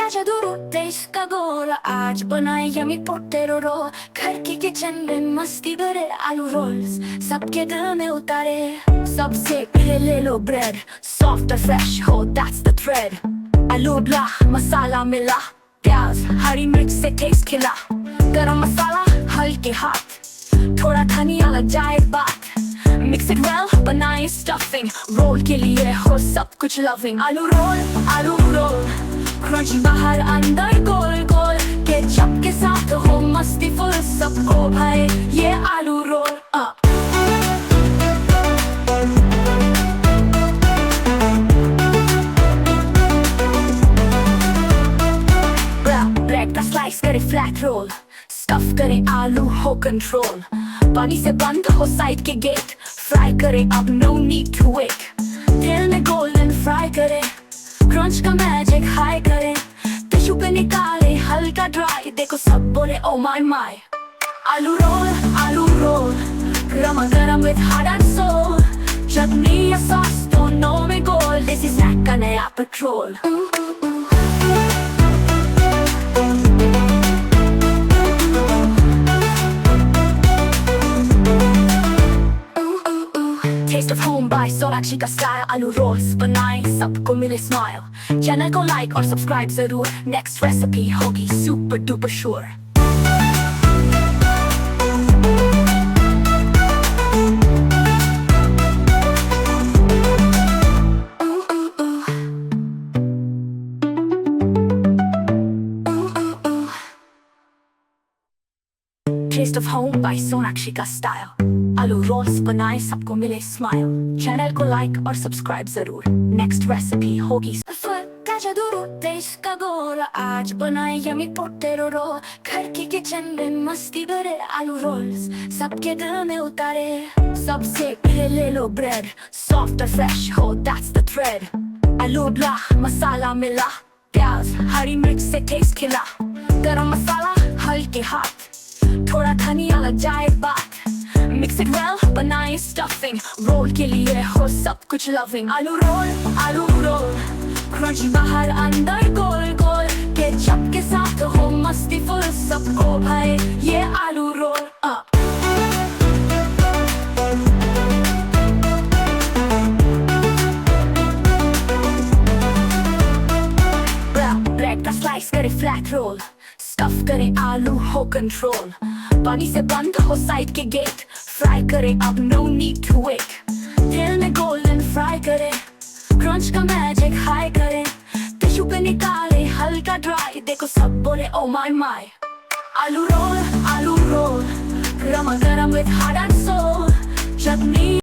ताजा दूध देश का गोल, आज बनाए यमी पोटैटो रोल। घर की किचन में मस्ती भरे आलू रोल्स सबके दिल में उतारे। सबसे पहले ले लो ब्रेड, सॉफ्ट और फ्रेश हो दैट्स द थ्रेड। आलू उबला, मसाला मिला, प्याज हरी मिर्च से टेस्ट खिला। गरम मसाला हल्के हाथ, थोड़ा धनिया लग जाए बात। मिक्स इट वेल, बनाए स्टफिंग, रोल के लिए हो सब कुछ लविंग। आलू रोल क्रंची बाहर अंदर गोल गोल। केचप के साथ हो मस्ती फुल, सबको भाई ये आलू रोल। ब्रेड का स्लाइस करे फ्लैट रोल, स्टफ करे आलू हो कंट्रोल। पानी से बंद हो साइड के गेट, फ्राई करे अब नो नीड टू वेट। तेल में गोल्डन फ्राई करे, क्रंच का मैजिक हाई करे। टिश्यू पे निकाले हल्का ड्राई, देखो सब बोले ओ माय माय। आलू रोल गरमा गरम विद हार्ट एंड सोल। चटनी या सॉस दोनों में गोल, दिस इज स्नैक का नया petrol. Taste of home by Sonakshi का style। आलू रोल्स बनाए सबको मिले स्माइल। चैनल को लाइक और सब्सक्राइब जरूर, नेक्स्ट रेसिपी होगी super duper sure. Taste of home by Sonakshi का style। आलू रोल्स बनाए सबको मिले स्माइल। चैनल को लाइक और सब्सक्राइब जरूर, नेक्स्ट रेसिपी होगी। ताजा दूध देश का गोल, आज बनाए यमी पोटैटो रोल। घर की किचन में मस्ती भरे आलू रोल्स सबके दिल में उतारे। सबसे पहले ले लो ब्रेड, सॉफ्ट और फ्रेश हो दैट्स द थ्रेड। आलू उबला, मसाला मिला, प्याज हरी मिर्च से टेस्ट खिला। गरम मसाला हल्के हाथ, थोड़ा धनिया लग जाए बात। मिक्स इट वेल, बनाए स्टफिंग, रोल के लिए हो सब कुछ लविंग। आलू रोल क्रंची बाहर अंदर गोल गोल। केचप के साथ हो मस्ती फुल, सबको भाई ये आलू रोल। ब्रेड का स्लाइस करे फ्लैट रोल, स्टफ करे आलू हो कंट्रोल। पानी से बंद हो साइड के गेट, फ्राई करे अब नो नीड टू वेट। तेल में गोल्डन फ्राई करे, क्रंच का मैजिक हाई करे। टिश्यू पे निकाले हल्का ड्राई, देखो सब बोले ओ माय माय। आलू रोल गरमा गरम with heart and soul. Chutney